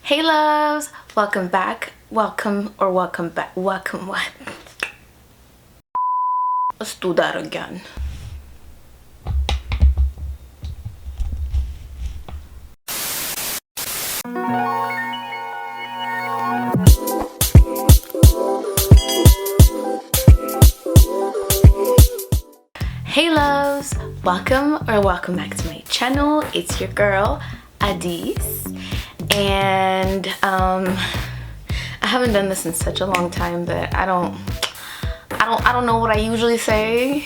Hey loves, welcome back, welcome back, welcome what? Let's do that again. Hey loves, welcome back to my channel. It's your girl Adysse, and I haven't done this in such a long time that I don't know what I usually say.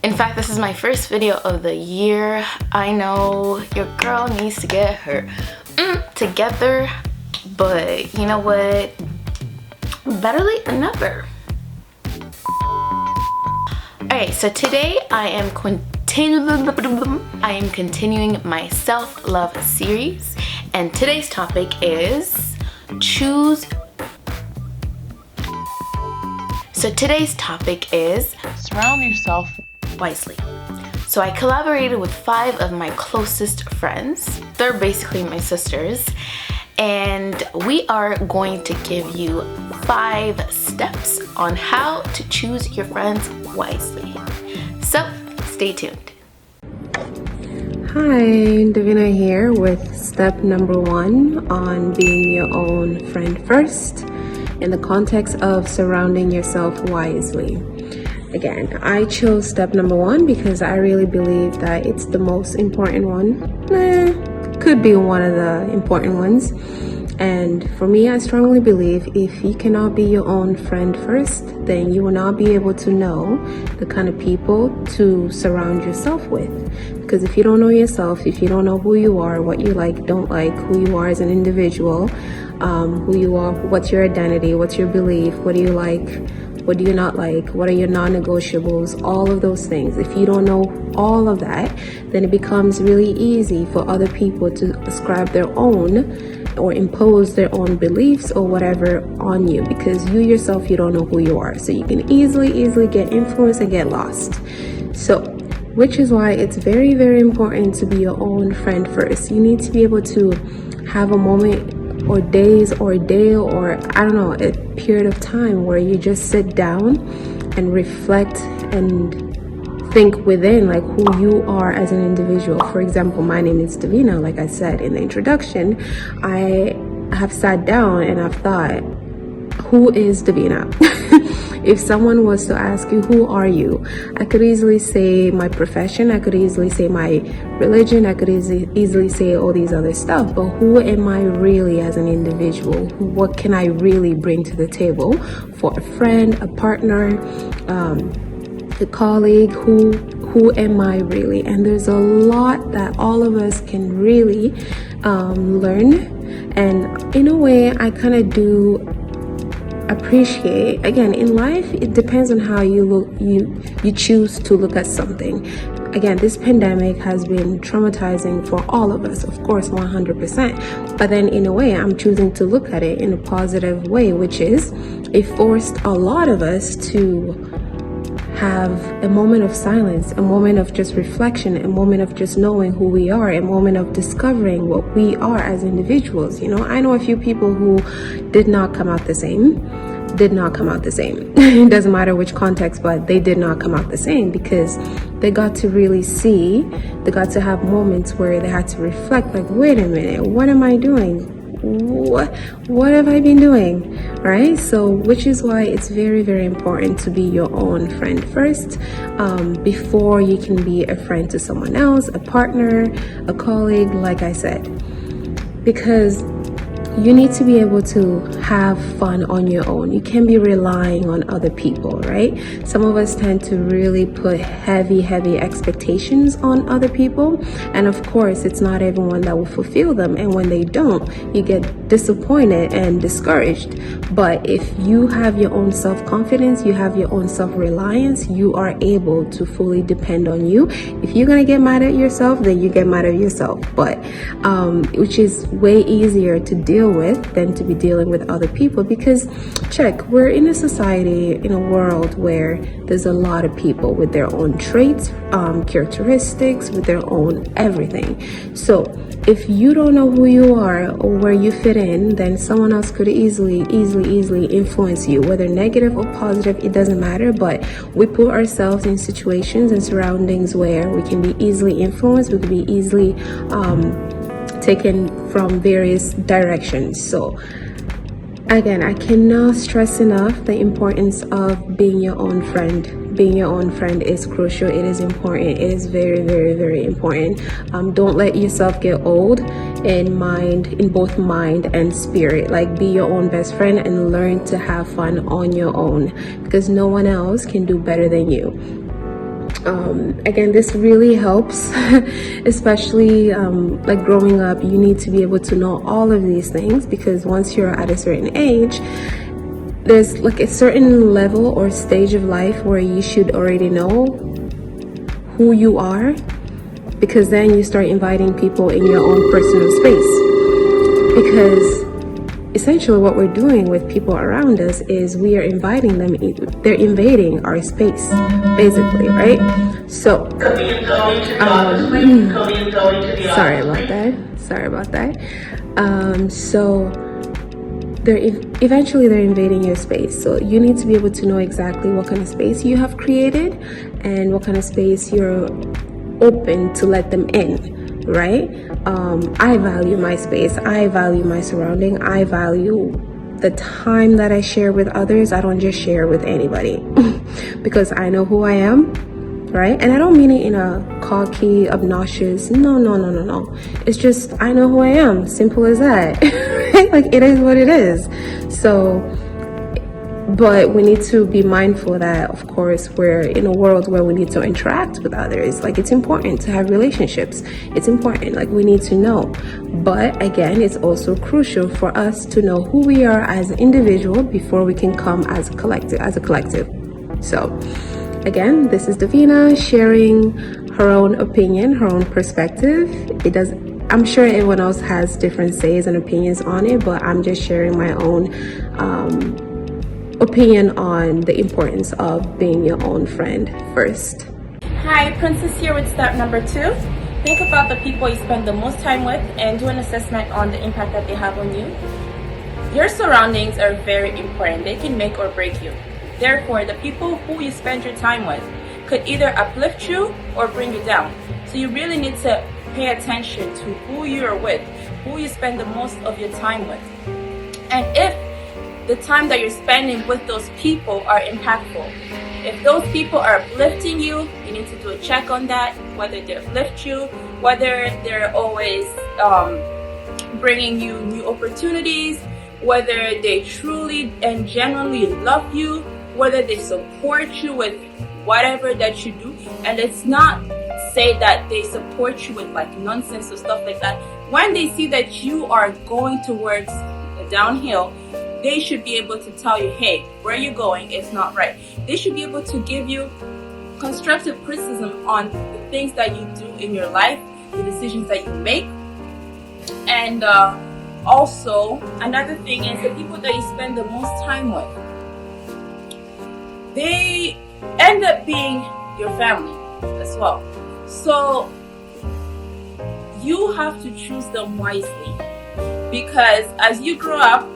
In fact, this is my first video of the year. I know your girl needs to get her together, but you know what, better late than never. Alright, so today I am continuing my self-love series, and today's topic is surround yourself wisely. So I collaborated with 5 of my closest friends. They're basically my sisters, and we are going to give you 5 steps on how to choose your friends wisely. So stay tuned. Hi, Davina here with step number 1 on being your own friend first in the context of surrounding yourself wisely. Again, I chose step number 1 because I really believe that it's the most important one. Could be one of the important ones. And for me, I strongly believe if you cannot be your own friend first, then you will not be able to know the kind of people to surround yourself with. Because if you don't know yourself, if you don't know who you are, what you like, don't like, who you are as an individual, who you are, what's your identity, what's your belief, what do you like, what do you not like, what are your non-negotiables, all of those things. If you don't know all of that, then it becomes really easy for other people to ascribe their own or impose their own beliefs or whatever on you, because you yourself, you don't know who you are. So you can easily get influenced and get lost. So, which is why it's very, very important to be your own friend first. You need to be able to have a moment or days or a day or I don't know, a period of time where you just sit down and reflect and think within, like, who you are as an individual. For example, my name is Davina. Like I said in the introduction, I have sat down and I've thought, who is Davina? If someone was to ask you, who are you? I could easily say my profession, I could easily say my religion, I could easily say all these other stuff, but who am I really as an individual? What can I really bring to the table for a friend, a partner, a colleague? Who am I really? And there's a lot that all of us can really learn. And in a way, I kind of do appreciate, again, in life, it depends on how you choose to look at something. Again, this pandemic has been traumatizing for all of us, of course, 100%. But then in a way, I'm choosing to look at it in a positive way, which is it forced a lot of us to have a moment of silence, a moment of just reflection, a moment of just knowing who we are, a moment of discovering what we are as individuals. You know, I know a few people who did not come out the same. It doesn't matter which context, but they did not come out the same because they got to really see, they got to have moments where they had to reflect, like, wait a minute, what am I doing? What have I been doing, right? So, which is why it's very, very important to be your own friend first, before you can be a friend to someone else, a partner, a colleague, like I said, because you need to be able to have fun on your own. You can't be relying on other people, right? Some of us tend to really put heavy expectations on other people, and of course it's not everyone that will fulfill them, and when they don't, you get disappointed and discouraged. But if you have your own self-confidence, you have your own self-reliance, you are able to fully depend on you. If you're gonna get mad at yourself, then you get mad at yourself, but which is way easier to deal deal with than to be dealing with other people. Because check, we're in a society, in a world where there's a lot of people with their own traits, characteristics, with their own everything. So if you don't know who you are or where you fit in, then someone else could easily influence you, whether negative or positive, it doesn't matter. But we put ourselves in situations and surroundings where we can be easily influenced, we can be easily taken from various directions. So again, I cannot stress enough the importance of being your own friend. Being your own friend is crucial. It is important. It is very important. Don't let yourself get old in both mind and spirit. Like, be your own best friend and learn to have fun on your own, because no one else can do better than you. Again, this really helps, especially like growing up. You need to be able to know all of these things, because once you're at a certain age, there's like a certain level or stage of life where you should already know who you are, because then you start inviting people in your own personal space. Because essentially what we're doing with people around us is we are inviting them, they're invading our space, basically, right? So sorry about that. So eventually they're invading your space. So you need to be able to know exactly what kind of space you have created and what kind of space you're open to let them in, right? I value my space, I value my surrounding, I value the time that I share with others. I don't just share with anybody because I know who I am, right? And I don't mean it in a cocky, obnoxious, no. It's just, I know who I am, simple as that. Like, it is what it is. So, but we need to be mindful that, of course, we're in a world where we need to interact with others. Like, it's important to have relationships. It's important, like, we need to know. But again, it's also crucial for us to know who we are as an individual before we can come as a collective. So again, this is Davina sharing her own opinion, her own perspective. I'm sure everyone else has different says and opinions on it, but I'm just sharing my own opinion on the importance of being your own friend first. Hi, Princess here with step number 2. Think about the people you spend the most time with and do an assessment on the impact that they have on you. Your surroundings are very important. They can make or break you. Therefore, the people who you spend your time with could either uplift you or bring you down. So you really need to pay attention to who you're with, who you spend the most of your time with. And if the time that you're spending with those people are impactful, if those people are uplifting you, you need to do a check on that, whether they uplift you, whether they're always bringing you new opportunities, whether they truly and genuinely love you, whether they support you with whatever that you do. And it's not say that they support you with like nonsense or stuff like that. When they see that you are going towards a downhill, they should be able to tell you, hey, where you're going, it's not right. They should be able to give you constructive criticism on the things that you do in your life, the decisions that you make. And also, another thing is the people that you spend the most time with, they end up being your family as well. So you have to choose them wisely, because as you grow up,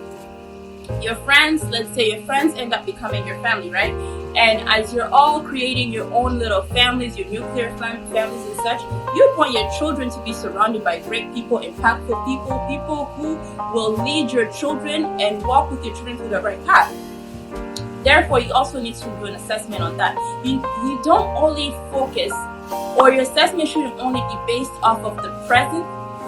your friends, let's say your friends end up becoming your family, right? And as you're all creating your own little families, your nuclear families and such, you want your children to be surrounded by great people, impactful people, people who will lead your children and walk with your children through the right path. Therefore, you also need to do an assessment on that. You don't only focus, or your assessment shouldn't only be based off of the present,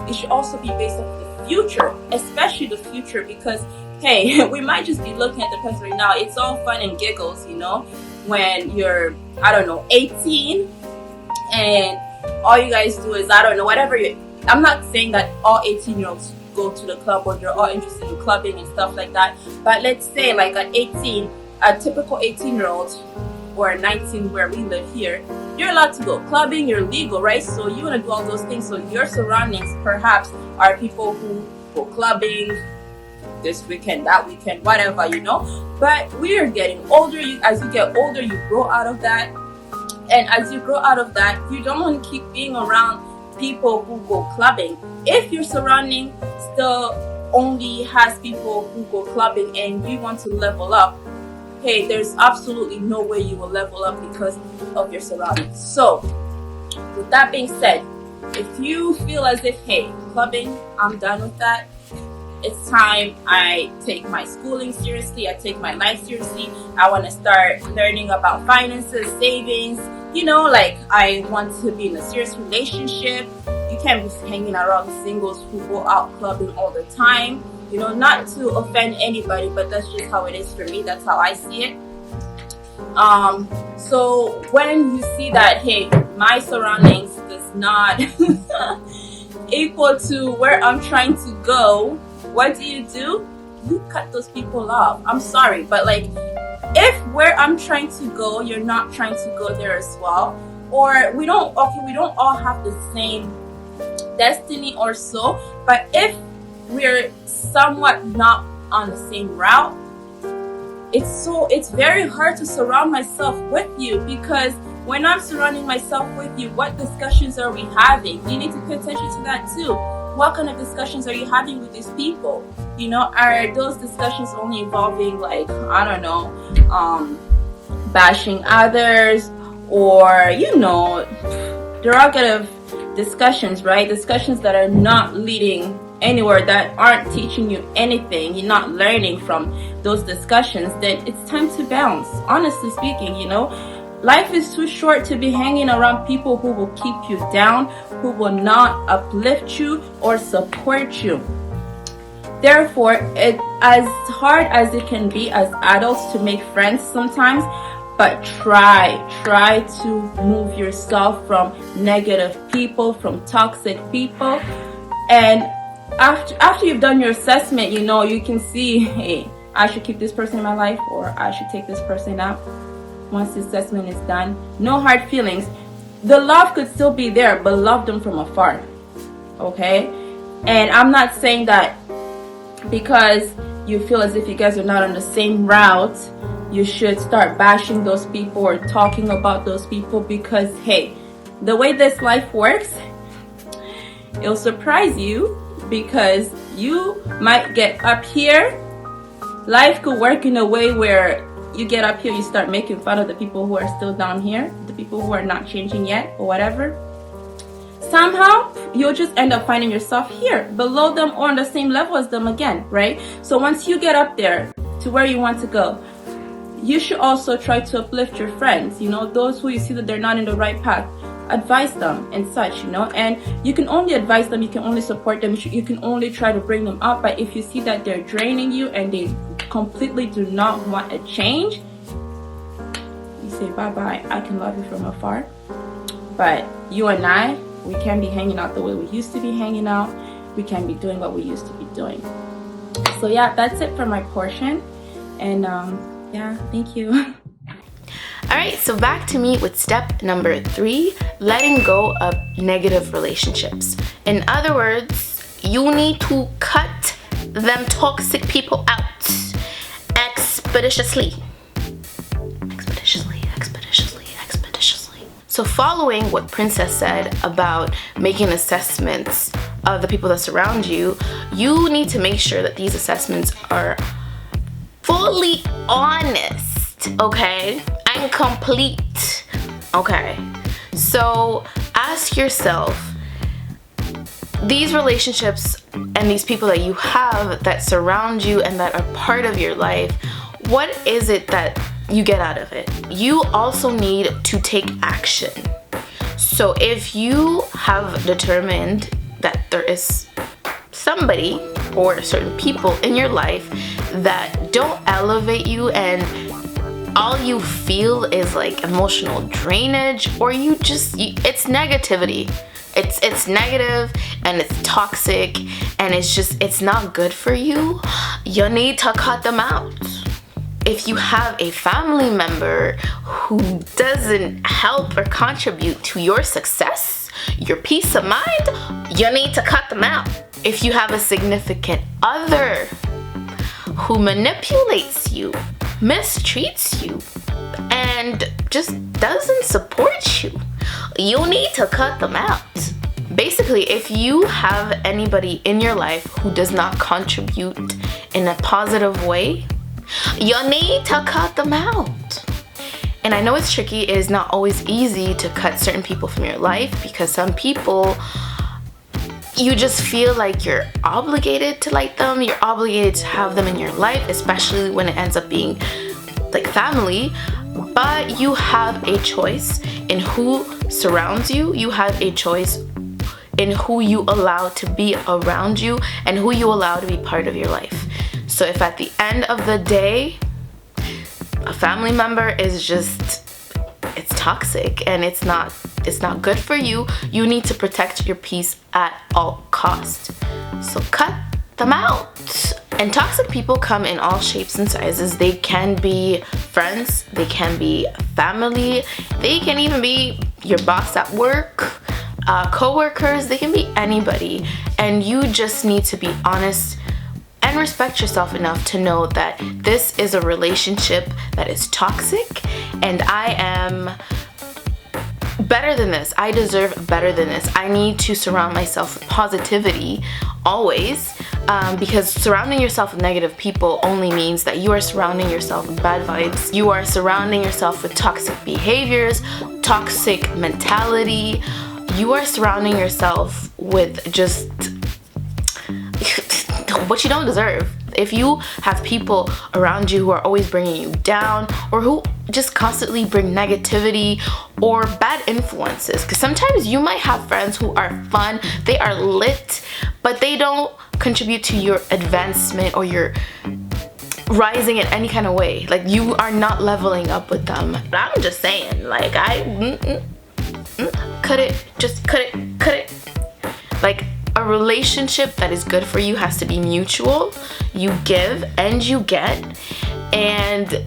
it should also be based off of the future, especially the future, because hey, we might just be looking at the present right now. It's all fun and giggles, you know, when you're, 18 and all you guys do is, whatever I'm not saying that all 18-year-olds go to the club or they're all interested in clubbing and stuff like that. But let's say like at 18, a typical 18-year-old or 19 where we live here, you're allowed to go clubbing, you're legal, right? So you want to do all those things. So your surroundings perhaps are people who go clubbing, this weekend, that weekend, whatever, you know. But we are getting older. As you get older, you grow out of that. And as you grow out of that, you don't want to keep being around people who go clubbing. If your surrounding still only has people who go clubbing and you want to level up, hey, there's absolutely no way you will level up because of your surroundings. So with that being said, if you feel as if, hey, clubbing, I'm done with that, it's time I take my schooling seriously, I take my life seriously, I want to start learning about finances, savings, you know, like I want to be in a serious relationship. You can't be hanging around singles who go out clubbing all the time, you know, not to offend anybody, but that's just how it is for me. That's how I see it. So when you see that, hey, my surroundings does not equal to where I'm trying to go, what do? You cut those people off. I'm sorry, but like, if where I'm trying to go, you're not trying to go there as well, or we don't all have the same destiny or so, but if we're somewhat not on the same route, it's very hard to surround myself with you, because when I'm surrounding myself with you, what discussions are we having? You need to pay attention to that too. What kind of discussions are you having with these people? You know, are those discussions only involving, like, I don't know, bashing others, or, you know, derogative discussions, right? Discussions that are not leading anywhere, that aren't teaching you anything, you're not learning from those discussions, then it's time to bounce. Honestly speaking, you know, life is too short to be hanging around people who will keep you down, who will not uplift you or support you. Therefore, it, as hard as it can be as adults to make friends sometimes, but try to move yourself from negative people, from toxic people. And after you've done your assessment, you know, you can see, hey, I should keep this person in my life, or I should take this person out. Once the assessment is done, no hard feelings. The love could still be there, but love them from afar. Okay? And I'm not saying that because you feel as if you guys are not on the same route, you should start bashing those people or talking about those people, because hey, the way this life works, it'll surprise you, because you might get up here. Life could work in a way where you get up here, you start making fun of the people who are still down here, the people who are not changing yet or whatever. Somehow you'll just end up finding yourself here, below them or on the same level as them again, right? So once you get up there to where you want to go, you should also try to uplift your friends, you know, those who you see that they're not in the right path. Advise them and such, you know, and you can only advise them, you can only support them, you can only try to bring them up. But if you see that they're draining you and they completely do not want a change, you say bye-bye. I can love you from afar, but you and I, we can't be hanging out the way we used to be hanging out. We can't be doing what we used to be doing. So yeah, that's it for my portion. And yeah, thank you. Alright, so back to me with step number 3, letting go of negative relationships. In other words, you need to cut them toxic people out expeditiously. So following what Princess said about making assessments of the people that surround you, you need to make sure that these assessments are fully honest, okay, and complete, okay? So ask yourself, these relationships and these people that you have that surround you and that are part of your life, what is it that you get out of it? You also need to take action. So if you have determined that there is somebody or certain people in your life that don't elevate you and all you feel is like emotional drainage, or it's negativity, it's negative and it's toxic and it's not good for you, you need to cut them out. If you have a family member who doesn't help or contribute to your success, your peace of mind, you need to cut them out. If you have a significant other who manipulates you, mistreats you, and just doesn't support you, you need to cut them out. Basically, if you have anybody in your life who does not contribute in a positive way, you need to cut them out. And I know it's tricky. It is not always easy to cut certain people from your life, because some people, you just feel like you're obligated to like them, you're obligated to have them in your life, especially when it ends up being like family. But you have a choice in who surrounds you. You have a choice in who you allow to be around you and who you allow to be part of your life. So if at the end of the day, a family member is just, it's toxic and it's not good for you, you need to protect your peace at all costs. So cut them out. And toxic people come in all shapes and sizes. They can be friends, they can be family, they can even be your boss at work, co-workers, they can be anybody. And you just need to be honest and respect yourself enough to know that this is a relationship that is toxic, and I am better than this. I deserve better than this. I need to surround myself with positivity always, because surrounding yourself with negative people only means that you are surrounding yourself with bad vibes. You are surrounding yourself with toxic behaviors, toxic mentality. You are surrounding yourself with just what you don't deserve. If you have people around you who are always bringing you down, or who just constantly bring negativity or bad influences, because sometimes you might have friends who are fun, they are lit, but they don't contribute to your advancement or your rising in any kind of way. Like, you are not leveling up with them. But I'm just saying, like, cut it, just cut it. Like, a relationship that is good for you has to be mutual. You give and you get, and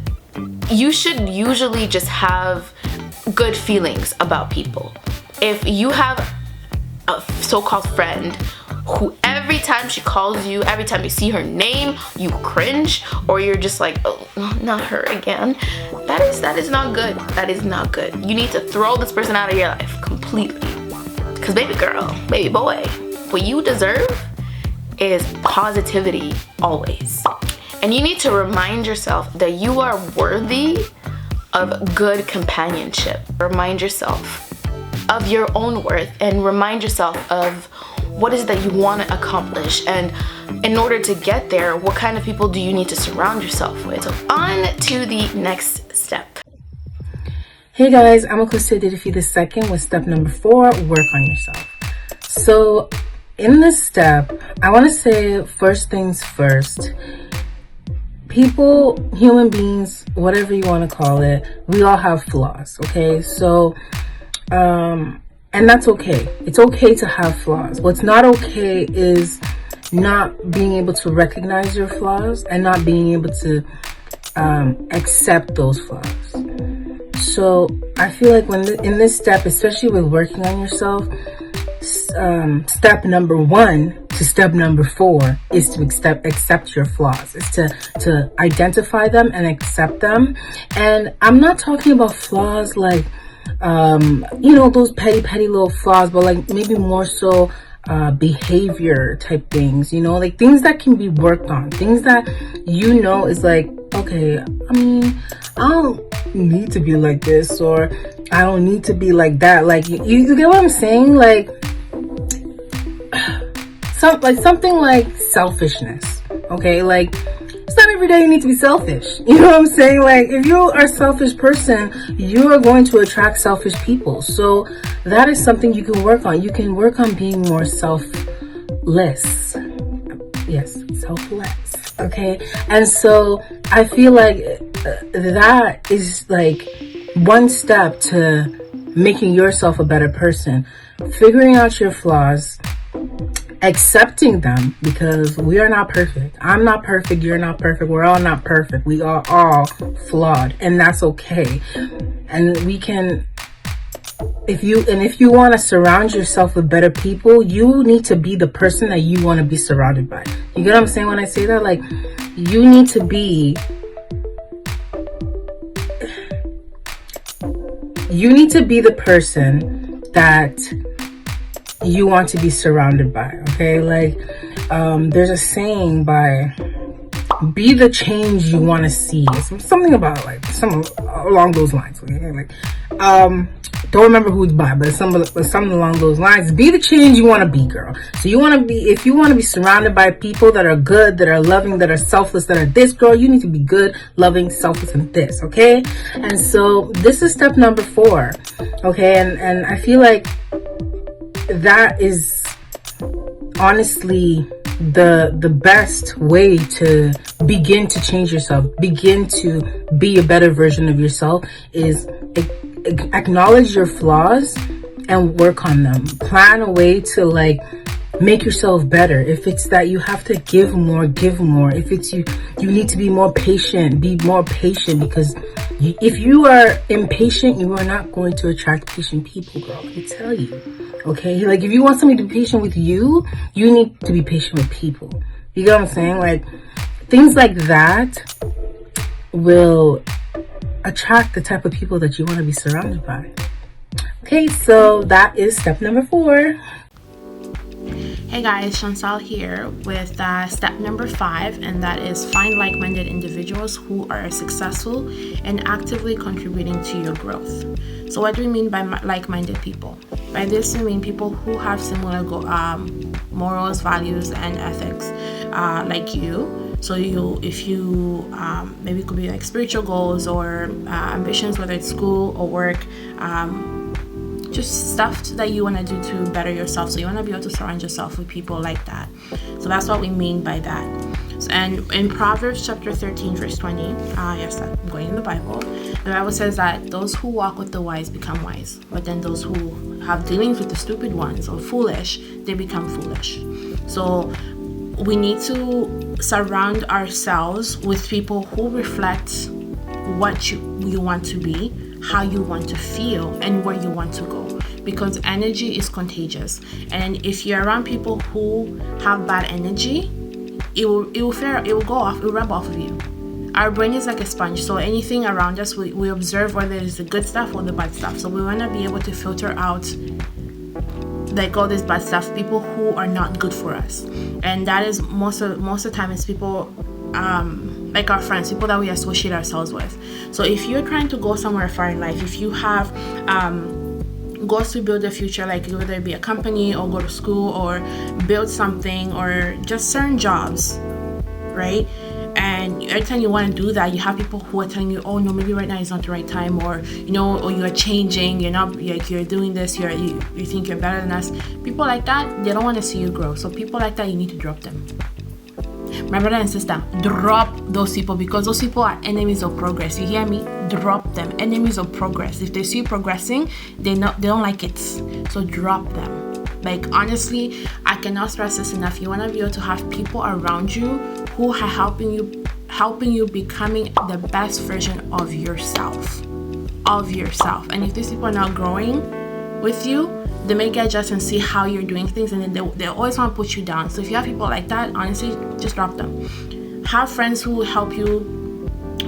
you should usually just have good feelings about people. If you have a so-called friend who every time she calls you, every time you see her name, you cringe, or you're just like, oh, not her again, that is not good. That is not good. You need to throw this person out of your life completely. Because baby girl, baby boy, what you deserve is positivity always. And you need to remind yourself that you are worthy of good companionship. Remind yourself of your own worth, and remind yourself of what is it that you want to accomplish, and in order to get there, what kind of people do you need to surround yourself with. So on to the next step. Hey guys, I'm Akosua Dedefi The II with step number 4, work on yourself. So in this step, I want to say first things first. People, human beings, whatever you want to call it, we all have flaws, okay? So, and that's okay. It's okay to have flaws. What's not okay is not being able to recognize your flaws and not being able to accept those flaws. So I feel like in this step, especially with working on yourself, step number 1 to step number 4 is to accept your flaws. Is to identify them and accept them. And I'm not talking about flaws like those petty little flaws, but like maybe more so behavior type things, like things that can be worked on, things that is like, okay, I mean, I don't need to be like this, or I don't need to be like that. Like you get what I'm saying? Like something like selfishness. Okay, like it's not every day you need to be selfish. You know what I'm saying? Like if you are a selfish person, you are going to attract selfish people. So that is something you can work on. You can work on being more selfless. Yes, selfless. Okay, and so I feel like that is like one step to making yourself a better person. Figuring out your flaws, accepting them, because we are not perfect. I'm not perfect. You're not perfect. We're all not perfect. We are all flawed, and that's okay. And we can, if you want to surround yourself with better people, you need to be the person that you want to be surrounded by. You get what I'm saying when I say that? Like, you need to be the person that you want to be surrounded by, okay? Like, there's a saying by, be the change you want to see. Something about, like, some along those lines, okay? Like, don't remember who it's by, but something along those lines. Be the change you want to be, girl. So you want to be, if you want to be surrounded by people that are good, that are loving, that are selfless, that are this, girl, you need to be good, loving, selfless, and this, okay? And so this is step number 4, okay? And I feel like that is honestly the best way to begin to change yourself, begin to be a better version of yourself, is acknowledge your flaws and work on them. Plan a way to, like, make yourself better. If it's that you have to give more, give more. If it's you need to be more patient, because if you are impatient, you are not going to attract patient people, girl. I tell you. Okay? Like, if you want somebody to be patient with you, you need to be patient with people. You get what I'm saying? Like, things like that will attract the type of people that you want to be surrounded by. Okay, so that is step number 4. Hey guys, Chancelle here with step number 5, and that is find like-minded individuals who are successful and actively contributing to your growth. So what do we mean by like-minded people? By this we mean people who have similar morals, values, and ethics like you. So if you maybe it could be like spiritual goals or ambitions, whether it's school or work, just stuff that you want to do to better yourself. So you want to be able to surround yourself with people like that. So that's what we mean by that. And in Proverbs chapter 13 verse 20, yes, I'm going in the Bible says that those who walk with the wise become wise, but then those who have dealings with the stupid ones or foolish, they become foolish. So we need to surround ourselves with people who reflect what you want to be, how you want to feel, and where you want to go, because energy is contagious. And if you're around people who have bad energy, it will go off, it will rub off of you. Our brain is like a sponge, so anything around us, we observe whether it's the good stuff or the bad stuff. So we want to be able to filter out, like, all this bad stuff, people who are not good for us. And that is most of the time it's people like our friends, people that we associate ourselves with. So if you're trying to go somewhere far in life, if you have goals to build a future, like whether it be a company or go to school or build something or just certain jobs, right? And every time you want to do that, you have people who are telling you, oh no, maybe right now is not the right time, or or you're changing, you're not, like, you're doing this, you think you're better than us. People like that, they don't want to see you grow. So people like that, you need to drop them. My brother and sister, drop those people, because those people are enemies of progress. You hear me? Drop them. Enemies of progress. If they see you progressing, they don't like it. So drop them. Like, honestly, I cannot stress this enough. You want to be able to have people around you who are helping you becoming the best version of yourself. And if these people are not growing with you, they may get just and see how you're doing things, and then they always want to put you down. So if you have people like that, honestly, just drop them. Have friends who help you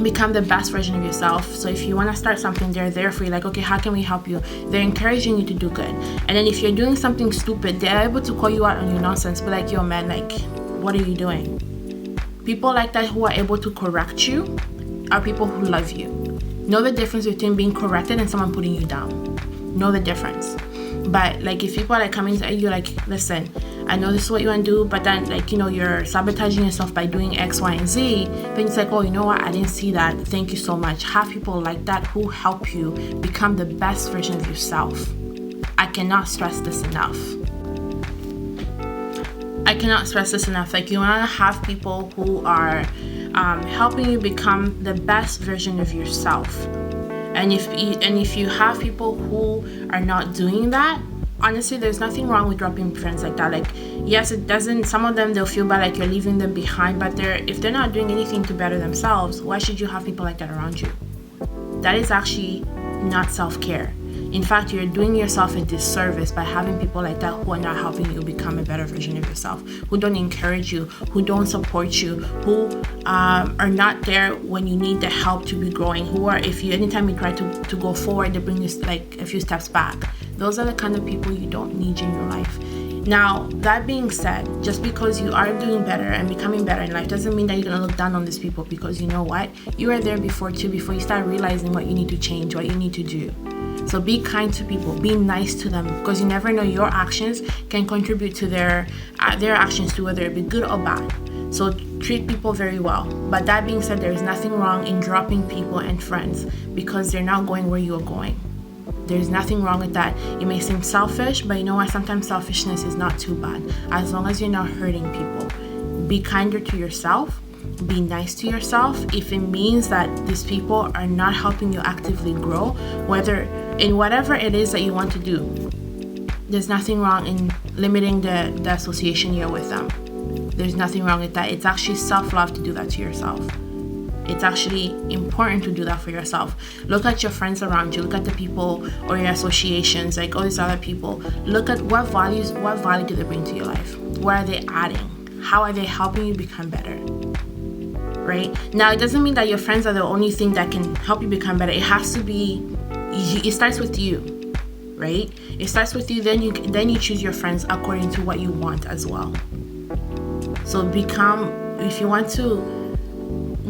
become the best version of yourself. So if you want to start something, they're there for you. Like, okay, how can we help you? They're encouraging you to do good. And then if you're doing something stupid, they're able to call you out on your nonsense. Be like, yo man, like, what are you doing? People like that who are able to correct you are people who love you. Know the difference between being corrected and someone putting you down. Know the difference. But like, if people are like coming to you like, listen, I know this is what you want to do, but then like, you're sabotaging yourself by doing X, Y, and Z, then it's like, oh, you know what, I didn't see that, thank you so much. Have people like that who help you become the best version of yourself. I cannot stress this enough. Like, you want to have people who are helping you become the best version of yourself. And if you have people who are not doing that, honestly, there's nothing wrong with dropping friends like that. Like, yes, it doesn't, some of them, they'll feel bad like you're leaving them behind, but if they're not doing anything to better themselves, why should you have people like that around you? That is actually not self-care. In fact, you're doing yourself a disservice by having people like that who are not helping you become a better version of yourself, who don't encourage you, who don't support you, who are not there when you need the help to be growing, who are, anytime you try to go forward, they bring you like a few steps back. Those are the kind of people you don't need in your life. Now, that being said, just because you are doing better and becoming better in life doesn't mean that you're going to look down on these people, because you know what? You were there before too, before you start realizing what you need to change, what you need to do. So be kind to people, be nice to them, because you never know, your actions can contribute to their actions too, whether it be good or bad. So treat people very well. But that being said, there is nothing wrong in dropping people and friends because they're not going where you're going. There's nothing wrong with that. It may seem selfish, but you know what? Sometimes selfishness is not too bad, as long as you're not hurting people. Be kinder to yourself. Be nice to yourself. If it means that these people are not helping you actively grow, whether in whatever it is that you want to do, there's nothing wrong in limiting the association you're with them. There's nothing wrong with that. It's actually self-love to do that to yourself. It's actually important to do that for yourself. Look at your friends around you. Look at the people or your associations, like all these other people. Look at what value do they bring to your life? What are they adding? How are they helping you become better? Right? Now, it doesn't mean that your friends are the only thing that can help you become better. It has to be, it starts with you, right? It starts with you, then you choose your friends according to what you want as well. So if you want to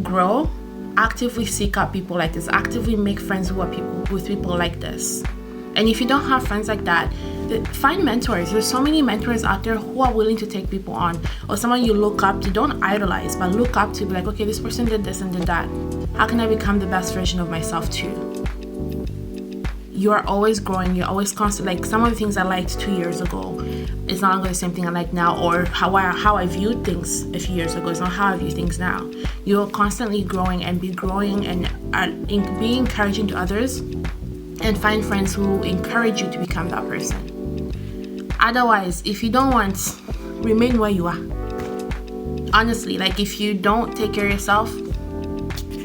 grow, actively seek out people like this. Actively make friends with people like this. And if you don't have friends like that, find mentors. There's so many mentors out there who are willing to take people on, or someone you look up to. Don't idolize, but look up to. Be like, okay, this person did this and did that. How can I become the best version of myself too? You are always growing. You're always constant. Like, some of the things I liked 2 years ago is not the same thing I like now, or how I viewed things a few years ago is not how I view things now. You're constantly growing, and be growing and be encouraging to others, and find friends who encourage you to become that person. Otherwise, if you don't want, remain where you are. Honestly, like, if you don't take care of yourself,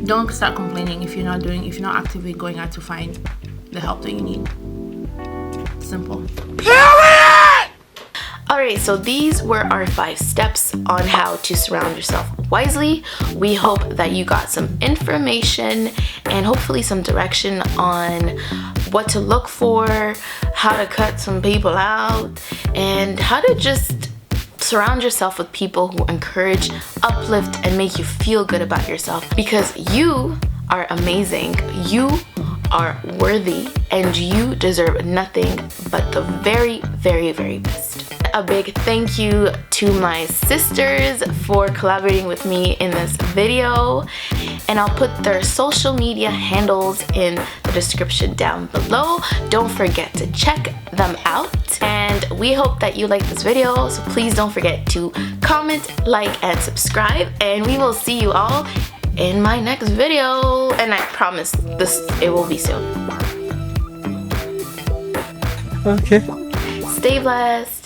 don't start complaining if you're not actively going out to find the help that you need. Simple. Alright, so these were our 5 steps on how to surround yourself wisely. We hope that you got some information and hopefully some direction on what to look for, how to cut some people out, and how to just surround yourself with people who encourage, uplift, and make you feel good about yourself, because you are amazing. You are worthy, and you deserve nothing but the very, very, very best. A big thank you to my sisters for collaborating with me in this video, and I'll put their social media handles in the description down below. Don't forget to check them out, and we hope that you like this video, so please don't forget to comment, like, and subscribe, and we will see you all in my next video, and I promise it will be soon. Okay. Stay blessed.